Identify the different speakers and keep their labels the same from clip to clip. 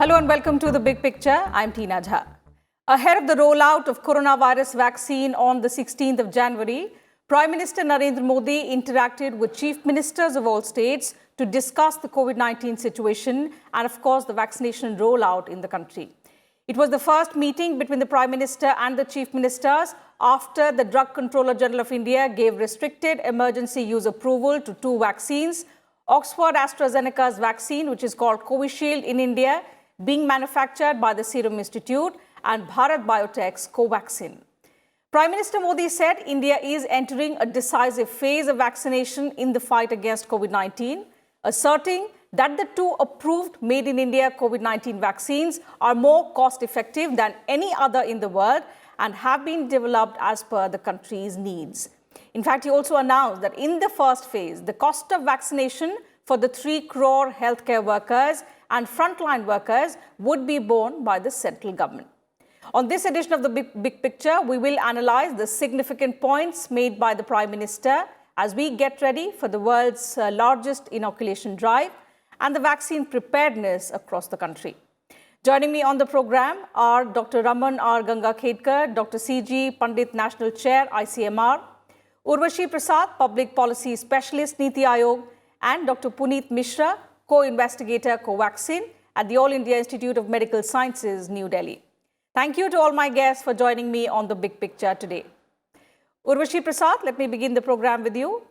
Speaker 1: Hello and welcome to The Big Picture. I'm Tina Jha. Ahead of the rollout of coronavirus vaccine on the 16th of January, Prime Minister Narendra Modi interacted with chief ministers of all states to discuss the COVID-19 situation and, of course, the vaccination rollout in the country. It was the first meeting between the Prime Minister and the chief ministers after the Drug Controller General of India gave restricted emergency use approval to two vaccines, Oxford AstraZeneca's vaccine, which is called Covishield in India, being manufactured by the Serum Institute, and Bharat Biotech's Covaxin. Prime Minister Modi said India is entering a decisive phase of vaccination in the fight against COVID-19, asserting that the two approved Made in India COVID-19 vaccines are more cost-effective than any other in the world and have been developed as per the country's needs. In fact, he also announced that in the first phase, the cost of vaccination for the 3 crore healthcare workers and frontline workers would be borne by the central government. On this edition of the Big Picture, we will analyze the significant points made by the Prime Minister as we get ready for the world's largest inoculation drive and the vaccine preparedness across the country. Joining me on the program are Dr. Raman R. Gangakhedkar, Dr. C.G. Pandit, National Chair, ICMR, Urvashi Prasad, Public Policy Specialist, Niti Aayog, and Dr. Puneet Mishra, Co-Investigator, Covaxin, at the All India Institute of Medical Sciences, New Delhi. Thank you to all my guests for joining me on the Big Picture today. Urvashi Prasad, let me begin the program with you.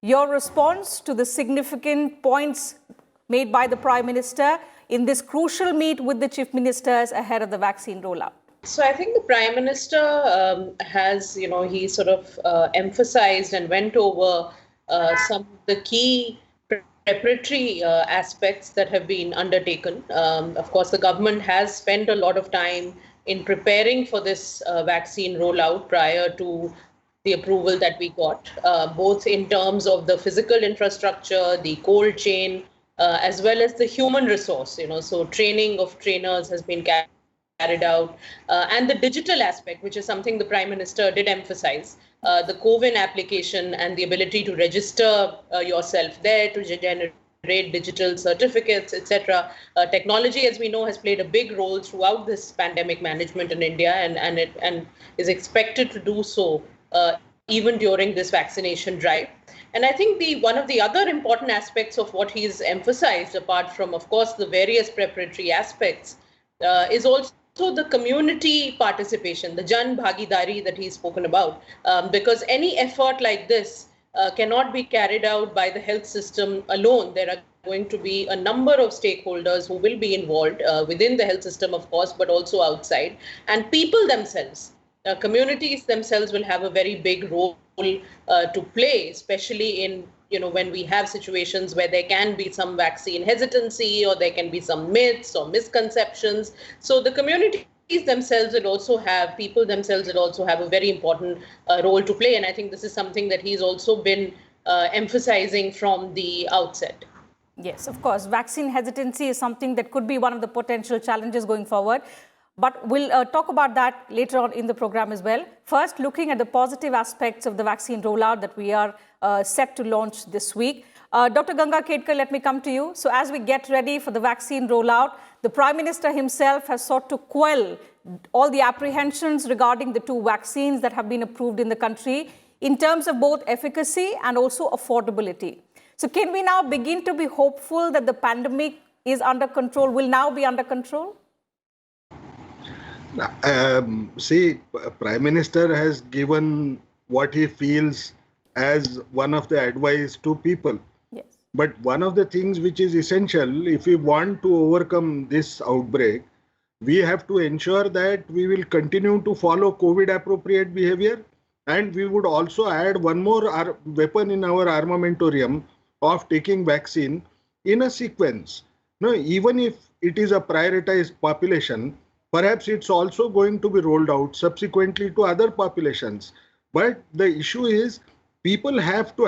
Speaker 1: Your response to the significant points made by the Prime Minister in this crucial meet with the Chief Ministers ahead of the vaccine rollout.
Speaker 2: So I think the Prime Minister has, he sort of emphasized and went over some of the key preparatory aspects that have been undertaken. Of course, the government has spent a lot of time in preparing for this vaccine rollout prior to the approval that we got, both in terms of the physical infrastructure, the cold chain, as well as the human resource. So training of trainers has been carried out, and the digital aspect, which is something the Prime Minister did emphasize, the CoWIN application and the ability to register yourself there, to generate digital certificates, etc. Technology, as we know, has played a big role throughout this pandemic management in India, and is expected to do so even during this vaccination drive. And I think one of the other important aspects of what he's emphasized, apart from, of course, the various preparatory aspects, is also the community participation, the Jan Bhagidari that he's spoken about, because any effort like this cannot be carried out by the health system alone. There are going to be a number of stakeholders who will be involved within the health system, of course, but also outside. And people themselves, communities themselves will have a very big role to play, especially in, when we have situations where there can be some vaccine hesitancy or there can be some myths or misconceptions. So the communities themselves will also have, people themselves will also have a very important role to play. And I think this is something that he's also been emphasizing from the outset.
Speaker 1: Yes, of course. Vaccine hesitancy is something that could be one of the potential challenges going forward. But we'll talk about that later on in the program as well. First, looking at the positive aspects of the vaccine rollout that we are set to launch this week. Dr. Gangakhedkar, let me come to you. So as we get ready for the vaccine rollout, the Prime Minister himself has sought to quell all the apprehensions regarding the two vaccines that have been approved in the country in terms of both efficacy and also affordability. So can we now begin to be hopeful that the pandemic is under control, will now be under control?
Speaker 3: Prime Minister has given what he feels as one of the advice to people.
Speaker 1: Yes.
Speaker 3: But one of the things which is essential, if we want to overcome this outbreak, we have to ensure that we will continue to follow COVID appropriate behavior, and we would also add one more weapon in our armamentarium of taking vaccine in a sequence. Now, even if it is a prioritized population, perhaps it's also going to be rolled out subsequently to other populations. But the issue is people have to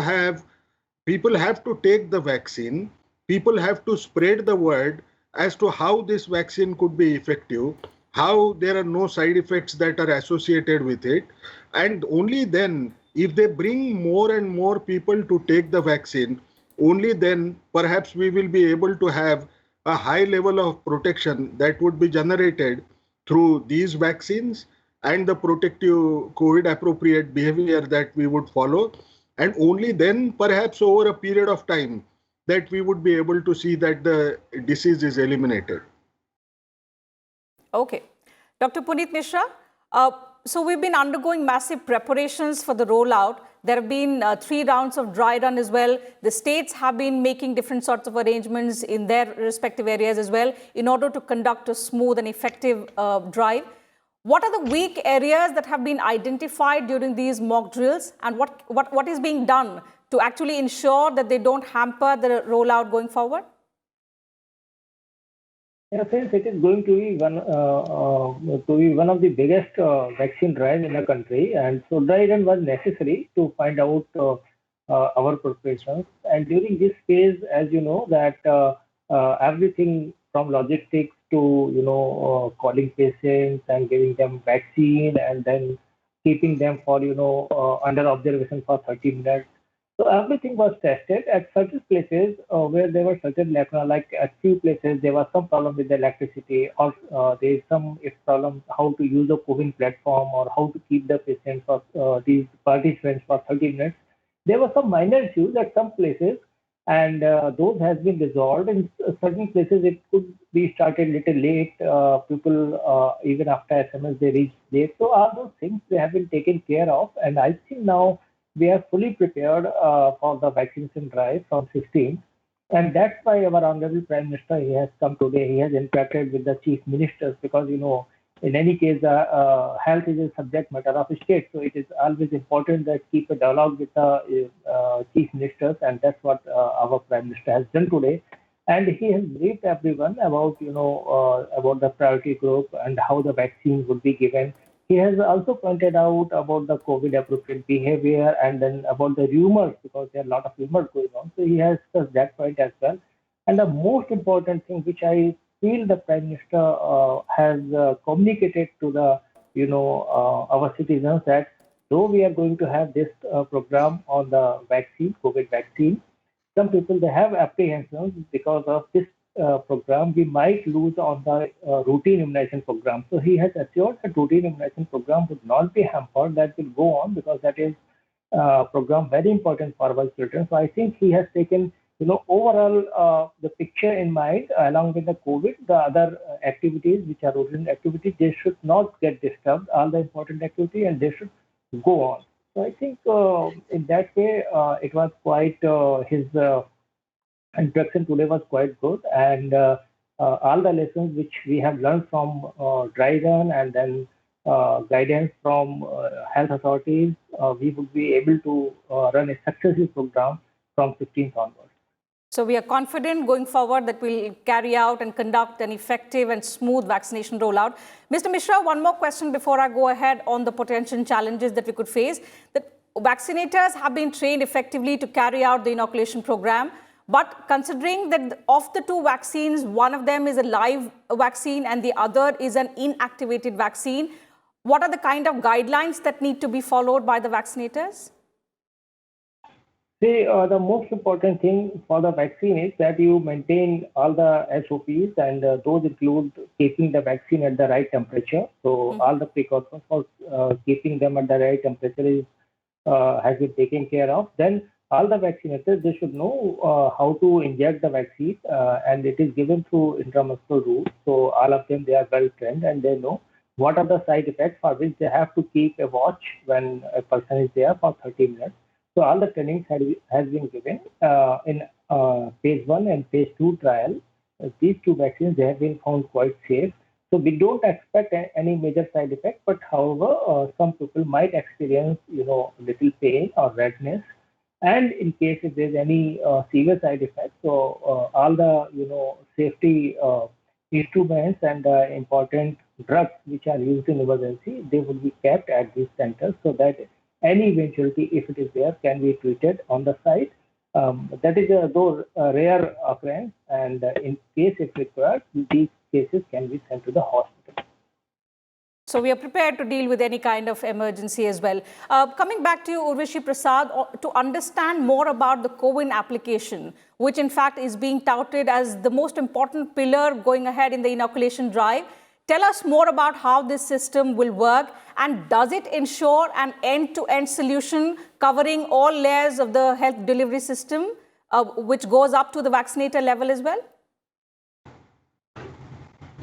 Speaker 3: take the vaccine, people have to spread the word as to how this vaccine could be effective, how there are no side effects that are associated with it. And only then, if they bring more and more people to take the vaccine, only then perhaps we will be able to have a high level of protection that would be generated through these vaccines and the protective COVID appropriate behavior that we would follow. And only then, perhaps over a period of time, that we would be able to see that the disease is eliminated.
Speaker 1: Okay. Dr. Puneet Mishra, so we've been undergoing massive preparations for the rollout. There have been 3 rounds of dry run as well. The states have been making different sorts of arrangements in their respective areas as well in order to conduct a smooth and effective drive. What are the weak areas that have been identified during these mock drills, and what is being done to actually ensure that they don't hamper the rollout going forward?
Speaker 4: Yeah, since it is going to be one of the biggest vaccine drives in the country, and so dry run was necessary to find out our preparations. And during this phase, as you know, that everything from logistics to calling patients and giving them vaccine, and then keeping them for under observation for 30 minutes. So everything was tested at certain places where there were certain lacunae, like at few places there was some problem with the electricity, or there is some problem how to use a COVID platform or how to keep the patients or these participants for 30 minutes. There were some minor issues at some places, and those has been resolved. In certain places it could be started little late. People even after SMS they reach late. So all those things they have been taken care of, and I think now we are fully prepared for the vaccination drive from 16th. And that's why our Honorable Prime Minister, he has come today. He has interacted with the chief ministers because, in any case, health is a subject matter of state. So it is always important that keep a dialogue with the chief ministers. And that's what our Prime Minister has done today. And he has briefed everyone about, about the priority group and how the vaccine would be given. He has also pointed out about the COVID appropriate behavior and then about the rumors, because there are a lot of rumors going on. So he has discussed that point as well. And the most important thing, which I feel the Prime Minister has communicated to the, our citizens, that though we are going to have this program on the vaccine, COVID vaccine, some people they have apprehensions because of this program, we might lose on the routine immunization program. So he has assured that routine immunization program would not be hampered, that will go on, because that is program very important for our children. So I think he has taken, overall the picture in mind, along with the COVID, the other activities which are routine activities, they should not get disturbed, all the important activity, and they should go on. So I think in that way, it was quite his interaction today was quite good, and all the lessons which we have learned from dry run and then guidance from health authorities, we would be able to run a successful program from 15th onwards.
Speaker 1: So we are confident going forward that we'll carry out and conduct an effective and smooth vaccination rollout. Mr. Mishra, one more question before I go ahead on the potential challenges that we could face. That vaccinators have been trained effectively to carry out the inoculation program. But considering that of the 2 vaccines, one of them is a live vaccine and the other is an inactivated vaccine, what are the kind of guidelines that need to be followed by the vaccinators?
Speaker 4: See, the most important thing for the vaccine is that you maintain all the SOPs, and those include keeping the vaccine at the right temperature. So all the precautions for keeping them at the right temperature is has been taken care of. Then all the vaccinators, they should know how to inject the vaccine, and it is given through intramuscular route. So all of them, they are well trained, and they know what are the side effects for which they have to keep a watch when a person is there for 30 minutes. So all the trainings has been given in phase 1 and phase 2 trial. These 2 vaccines, they have been found quite safe. So we don't expect any major side effect, but however, some people might experience, little pain or redness. And in case if there's any severe side effects, so all the safety instruments and important drugs which are used in emergency, they will be kept at these centers, so that any eventuality, if it is there, can be treated on the site. That is a rare occurrence, and in case if required, these cases can be sent to the hospital.
Speaker 1: So we are prepared to deal with any kind of emergency as well. Coming back to you, Urvashi Prasad, to understand more about the CoWIN application, which in fact is being touted as the most important pillar going ahead in the inoculation drive. Tell us more about how this system will work, and does it ensure an end-to-end solution covering all layers of the health delivery system, which goes up to the vaccinator level as well?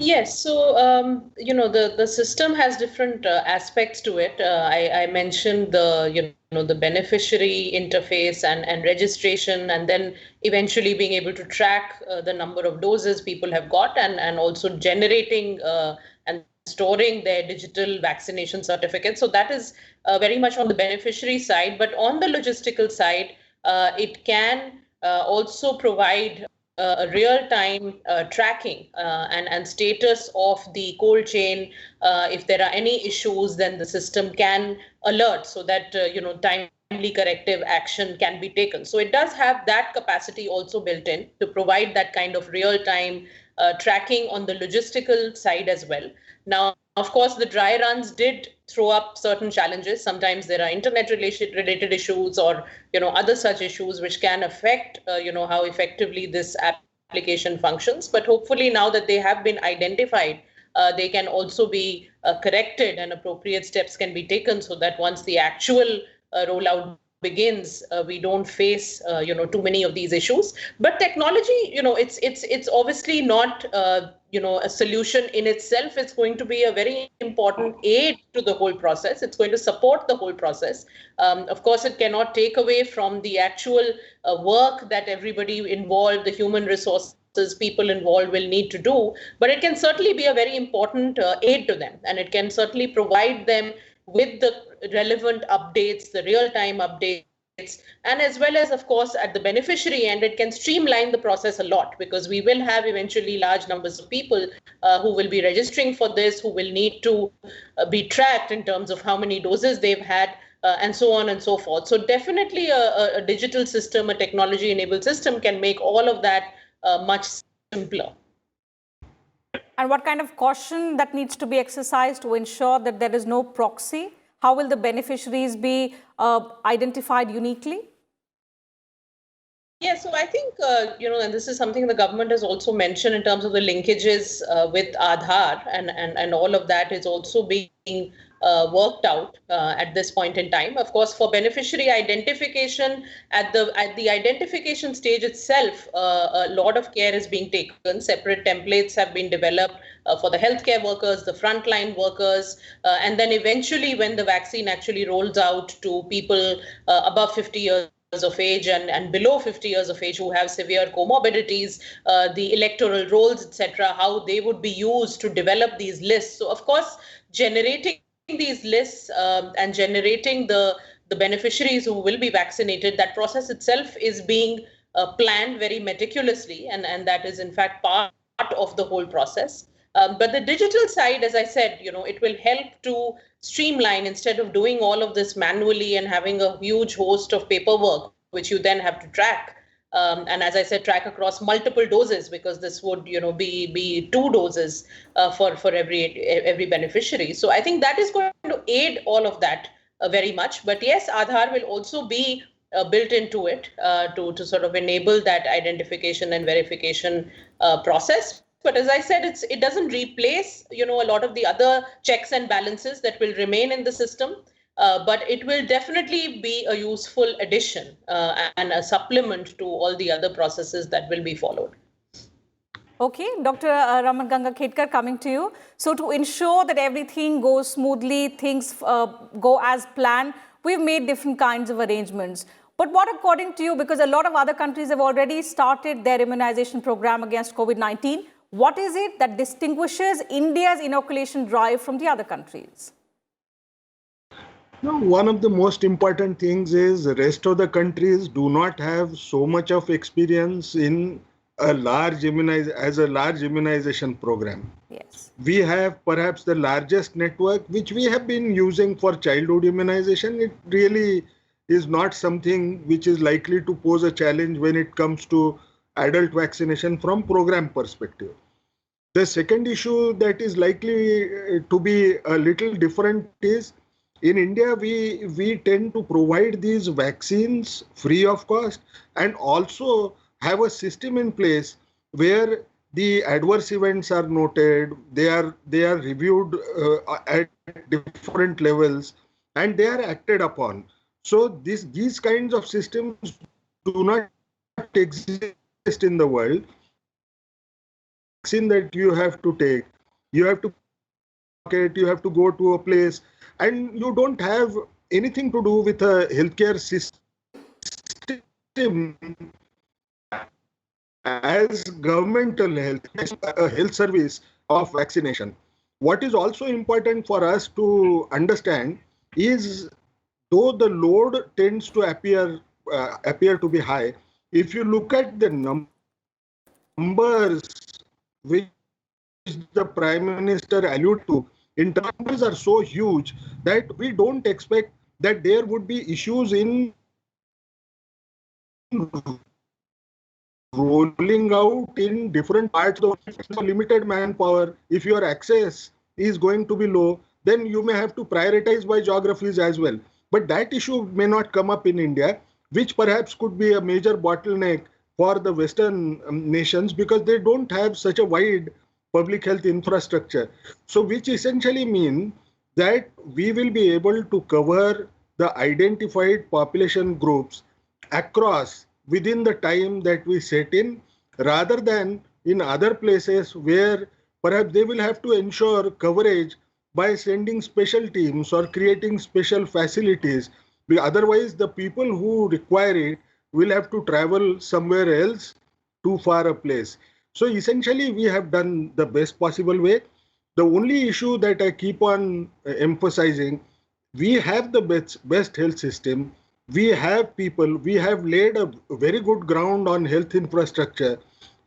Speaker 2: Yes, so the system has different aspects to it. I mentioned the beneficiary interface and registration, and then eventually being able to track the number of doses people have got, and also generating and storing their digital vaccination certificates. So that is very much on the beneficiary side. But on the logistical side, it can also provide real-time tracking and status of the cold chain. If there are any issues, then the system can alert so that timely corrective action can be taken. So it does have that capacity also built in to provide that kind of real-time tracking on the logistical side as well. Now, of course, the dry runs did throw up certain challenges. Sometimes there are internet-related issues or other such issues which can affect how effectively this application functions. But hopefully, now that they have been identified, they can also be corrected and appropriate steps can be taken so that once the actual rollout begins, we don't face too many of these issues. But technology, it's obviously not a solution in itself. It's going to be a very important aid to the whole process. It's going to support the whole process. Of course, it cannot take away from the actual work that everybody involved, the human resources, people involved will need to do, but it can certainly be a very important aid to them, and it can certainly provide them with the relevant updates, the real-time updates, and as well as, of course, at the beneficiary end, it can streamline the process a lot, because we will have eventually large numbers of people who will be registering for this, who will need to be tracked in terms of how many doses they've had, and so on and so forth. So definitely a digital system, a technology-enabled system can make all of that much simpler.
Speaker 1: And what kind of caution that needs to be exercised to ensure that there is no proxy? How will the beneficiaries be identified uniquely?
Speaker 2: Yeah, so I think, and this is something the government has also mentioned in terms of the linkages with Aadhaar, and all of that is also being worked out at this point in time. Of course, for beneficiary identification, at the identification stage itself, a lot of care is being taken. Separate templates have been developed for the healthcare workers, the frontline workers, and then eventually when the vaccine actually rolls out to people above 50 years of age and below 50 years of age who have severe comorbidities, the electoral rolls, etc., how they would be used to develop these lists. So, of course, generating these lists and generating the beneficiaries who will be vaccinated, that process itself is being planned very meticulously, and that is in fact part of the whole process. But the digital side, as I said, it will help to streamline instead of doing all of this manually and having a huge host of paperwork, which you then have to track. And as I said, track across multiple doses, because this would, be 2 doses for every beneficiary. So I think that is going to aid all of that very much. But yes, Aadhaar will also be built into it to sort of enable that identification and verification process. But as I said, it doesn't replace, a lot of the other checks and balances that will remain in the system. But it will definitely be a useful addition and a supplement to all the other processes that will be followed.
Speaker 1: Okay, Dr. Raman Ganga Khedkar, coming to you. So to ensure that everything goes smoothly, things go as planned, we've made different kinds of arrangements. But what according to you, because a lot of other countries have already started their immunization program against COVID-19, what is it that distinguishes India's inoculation drive from the other countries?
Speaker 3: No, one of the most important things is the rest of the countries do not have so much of experience in a large immunization program.
Speaker 1: Yes.
Speaker 3: We have perhaps the largest network, which we have been using for childhood immunization. It really is not something which is likely to pose a challenge when it comes to adult vaccination from program perspective. The second issue that is likely to be a little different is in India, we tend to provide these vaccines free of cost and also have a system in place where the adverse events are noted, they are reviewed at different levels, and they are acted upon. So these kinds of systems do not exist in the world. Vaccine that you have to take, you have to pocket, you have to go to a place, and you don't have anything to do with a healthcare system as governmental health, a health service of vaccination. What is also important for us to understand is though the load tends to appear to be high, if you look at the numbers which the Prime Minister alluded to, in terms are so huge that we don't expect that there would be issues in rolling out in different parts of the limited manpower. If your access is going to be low, then you may have to prioritize by geographies as well. But that issue may not come up in India, which perhaps could be a major bottleneck for the Western nations because they don't have such a wide public health infrastructure. So which essentially mean that we will be able to cover the identified population groups across within the time that we set in, rather than in other places where perhaps they will have to ensure coverage by sending special teams or creating special facilities. Otherwise, the people who require it will have to travel somewhere else too far a place. So essentially, we have done the best possible way. The only issue that I keep on emphasizing, we have the best health system. We have people, we have laid a very good ground on health infrastructure.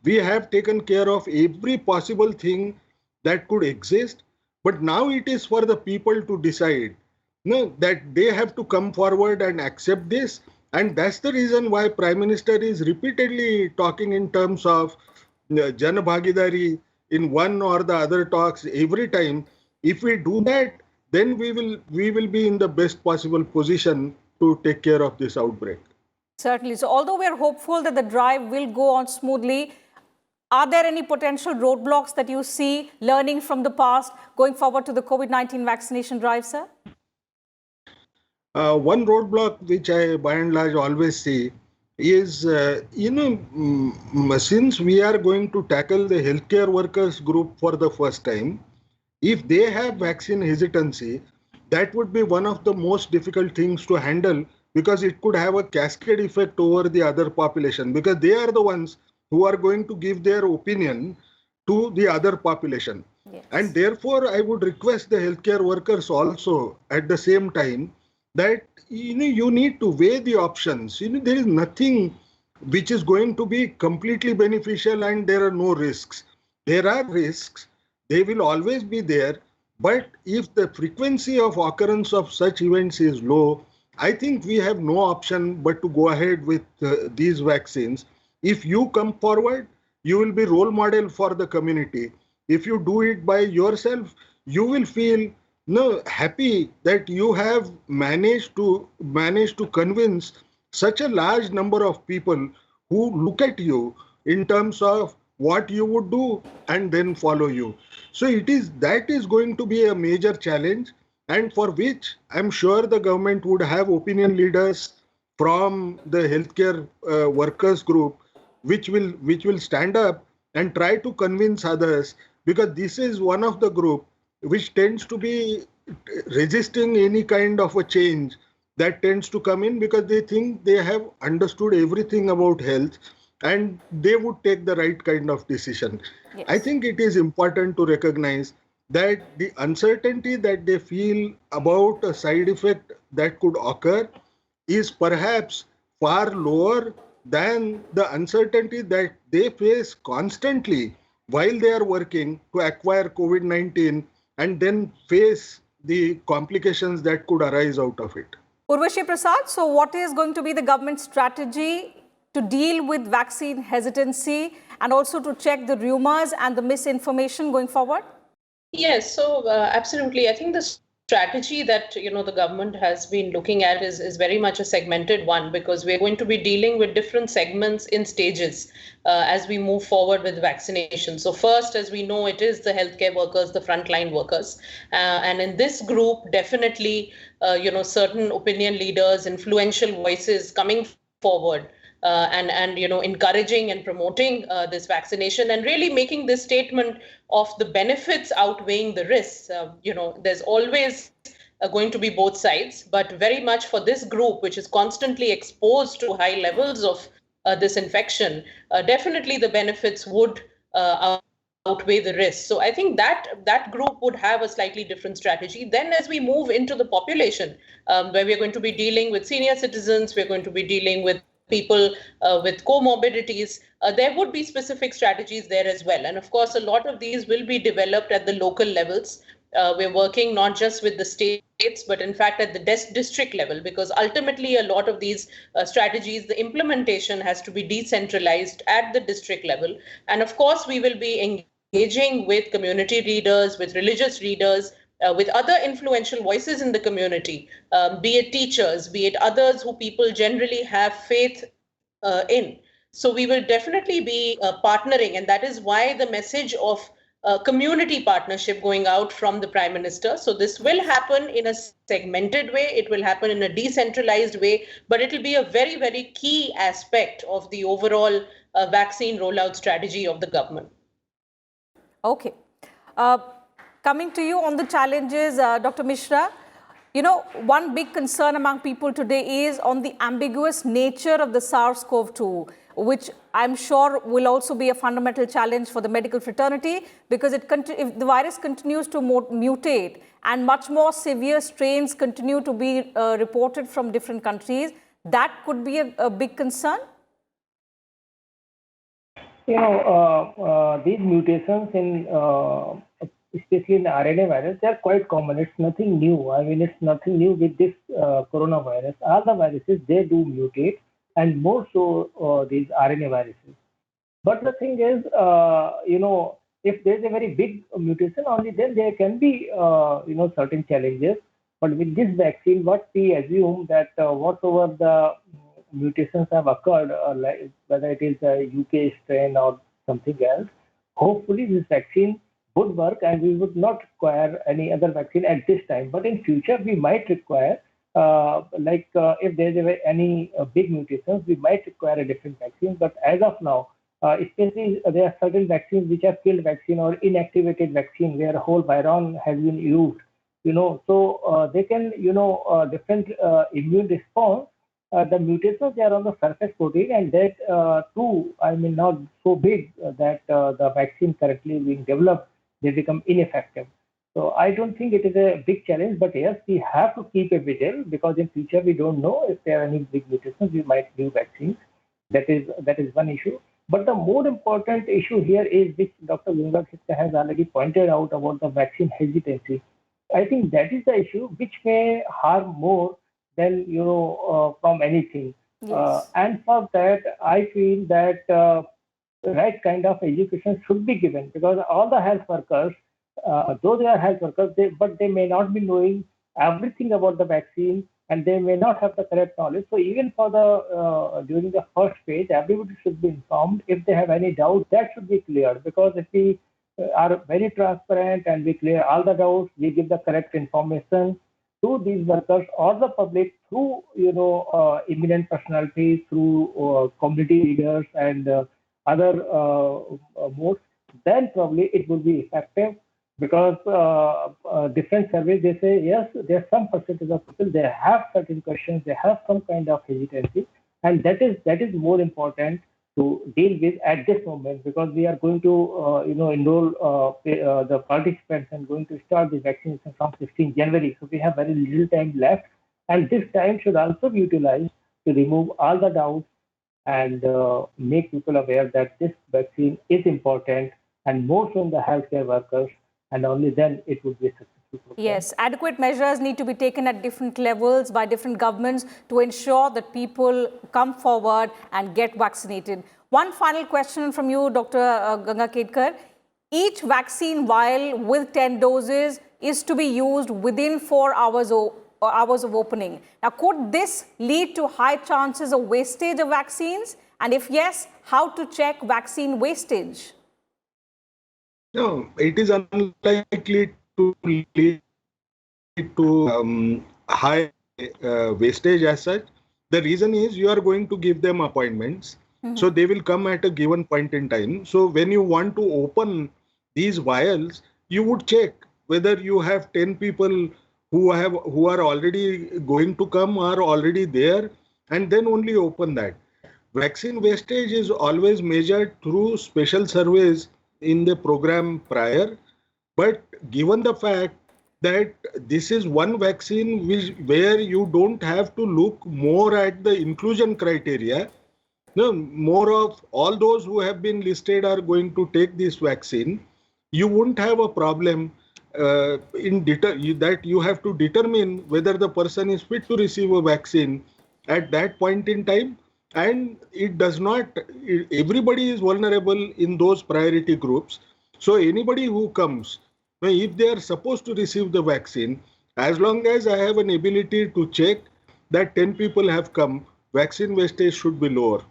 Speaker 3: We have taken care of every possible thing that could exist. But now it is for the people to decide that they have to come forward and accept this. And that's the reason why Prime Minister is repeatedly talking in terms of Jan Bhagidari in one or the other talks every time. If we do that, then we will be in the best possible position to take care of this outbreak.
Speaker 1: Certainly. So although we are hopeful that the drive will go on smoothly, are there any potential roadblocks that you see learning from the past going forward to the COVID-19 vaccination drive, sir?
Speaker 3: One roadblock which I by and large always see is, since we are going to tackle the healthcare workers group for the first time, if they have vaccine hesitancy, that would be one of the most difficult things to handle because it could have a cascade effect over the other population because they are the ones who are going to give their opinion to the other population. Yes. And therefore, I would request the healthcare workers also at the same time that you need to weigh the options. There is nothing which is going to be completely beneficial and there are no risks. There are risks. They will always be there. But if the frequency of occurrence of such events is low, I think we have no option but to go ahead with these vaccines. If you come forward, you will be role model for the community. If you do it by yourself, you will feel happy that you have managed to convince such a large number of people who look at you in terms of what you would do and then follow you. So that is going to be a major challenge, and for which I'm sure the government would have opinion leaders from the healthcare workers group, which will stand up and try to convince others, because this is one of the group which tends to be resisting any kind of a change that tends to come in because they think they have understood everything about health and they would take the right kind of decision. Yes. I think it is important to recognize that the uncertainty that they feel about a side effect that could occur is perhaps far lower than the uncertainty that they face constantly while they are working to acquire COVID-19 and then face the complications that could arise out of it.
Speaker 1: Urvashi Prasad, so what is going to be the government strategy to deal with vaccine hesitancy and also to check the rumors and the misinformation going forward?
Speaker 2: Yes, so absolutely. I think the strategy that the government has been looking at is very much a segmented one, because we're going to be dealing with different segments in stages as we move forward with vaccination. So first, as we know, it is the healthcare workers, the frontline workers, and in this group, definitely, certain opinion leaders, influential voices coming forward. And encouraging and promoting this vaccination and really making this statement of the benefits outweighing the risks. There's always going to be both sides, but very much for this group, which is constantly exposed to high levels of this infection, definitely the benefits would outweigh the risks. So I think that group would have a slightly different strategy. Then as we move into the population, where we're going to be dealing with senior citizens, we're going to be dealing with people with comorbidities, there would be specific strategies there as well. And of course, a lot of these will be developed at the local levels. We're working not just with the states, but in fact at the district level, because ultimately a lot of these strategies, the implementation has to be decentralized at the district level. And of course, we will be engaging with community leaders, with religious leaders, with other influential voices in the community, be it teachers, be it others who people generally have faith in. So we will definitely be partnering, and that is why the message of community partnership going out from the Prime Minister. So this will happen in a segmented way, it will happen in a decentralized way, but it will be a very, very key aspect of the overall vaccine rollout strategy of the government.
Speaker 1: Okay. Coming to you on the challenges, Dr. Mishra, one big concern among people today is on the ambiguous nature of the SARS-CoV-2, which I'm sure will also be a fundamental challenge for the medical fraternity, because if the virus continues to mutate and much more severe strains continue to be reported from different countries, that could be a big concern?
Speaker 4: These mutations especially in the RNA virus, they are quite common. It's nothing new. I mean, it's nothing new with this coronavirus. All the viruses, they do mutate, and more so these RNA viruses. But the thing is, if there's a very big mutation, only then there can be, certain challenges. But with this vaccine, what we assume that whatever the mutations have occurred, like whether it is a UK strain or something else, hopefully this vaccine would work and we would not require any other vaccine at this time. But in future, we might require, if there's any big mutations, we might require a different vaccine. But as of now, especially there are certain vaccines which are killed vaccine or inactivated vaccine where a whole viron has been used, so they can, different immune response. The mutations, they are on the surface protein, and that too, I mean, not so big that the vaccine currently being developed, they become ineffective. So I don't think it is a big challenge, but yes, we have to keep a vigil, because in future we don't know if there are any big mutations, we might need vaccines. That is one issue. But the more important issue here is, which Dr. Gunga has already pointed out about the vaccine hesitancy. I think that is the issue which may harm more than from anything.
Speaker 1: Yes.
Speaker 4: And for that, I feel that the right kind of education should be given, because all the health workers, though they are health workers, but they may not be knowing everything about the vaccine, and they may not have the correct knowledge. So even for the during the first phase, everybody should be informed. If they have any doubt, that should be cleared, because if we are very transparent and we clear all the doubts, we give the correct information to these workers or the public through eminent personalities, through community leaders and other modes, then probably it will be effective. Because different surveys, they say yes, there's some percentage of people, they have certain questions, they have some kind of hesitancy, and that is more important to deal with at this moment, because we are going to enroll the participants and going to start the vaccination from 16 January. So we have very little time left, and this time should also be utilized to remove all the doubts and make people aware that this vaccine is important, and more so in the healthcare workers, and only then it would be a successful
Speaker 1: Yes, adequate measures need to be taken at different levels by different governments to ensure that people come forward and get vaccinated. One final question from you, Dr. Ganga Kedkar. Each vaccine vial with 10 doses is to be used within 4 hours of opening. Now, could this lead to high chances of wastage of vaccines? And if yes, how to check vaccine wastage?
Speaker 3: No, it is unlikely to lead to high wastage as such. The reason is you are going to give them appointments. So they will come at a given point in time. So when you want to open these vials, you would check whether you have 10 people who are already going to come or already there, and then only open that. Vaccine wastage is always measured through special surveys in the program prior. But given the fact that this is one vaccine where you don't have to look more at the inclusion criteria, no, more of all those who have been listed are going to take this vaccine, you won't have a problem that you have to determine whether the person is fit to receive a vaccine at that point in time. And it does not, everybody is vulnerable in those priority groups. So anybody who comes, if they are supposed to receive the vaccine, as long as I have an ability to check that 10 people have come, vaccine wastage should be lower.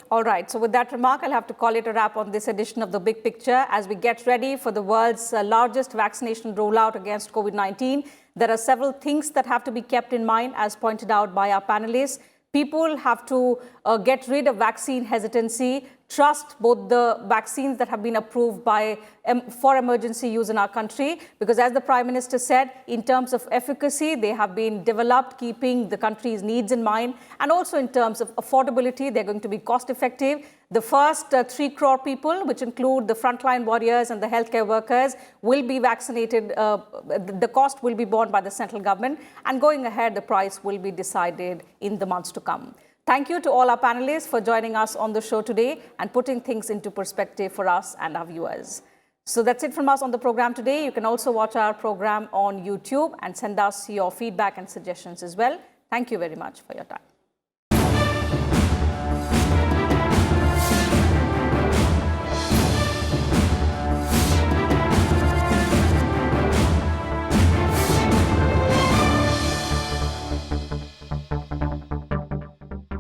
Speaker 1: All right. So with that remark, I'll have to call it a wrap on this edition of The Big Picture. As we get ready for the world's largest vaccination rollout against COVID-19, there are several things that have to be kept in mind, as pointed out by our panelists. People have to get rid of vaccine hesitancy, trust both the vaccines that have been approved for emergency use in our country, because as the Prime Minister said, in terms of efficacy, they have been developed keeping the country's needs in mind, and also in terms of affordability, they're going to be cost effective. The first 3 crore people, which include the frontline warriors and the healthcare workers, will be vaccinated. The cost will be borne by the central government, and going ahead, the price will be decided in the months to come. Thank you to all our panelists for joining us on the show today and putting things into perspective for us and our viewers. So that's it from us on the program today. You can also watch our program on YouTube and send us your feedback and suggestions as well. Thank you very much for your time.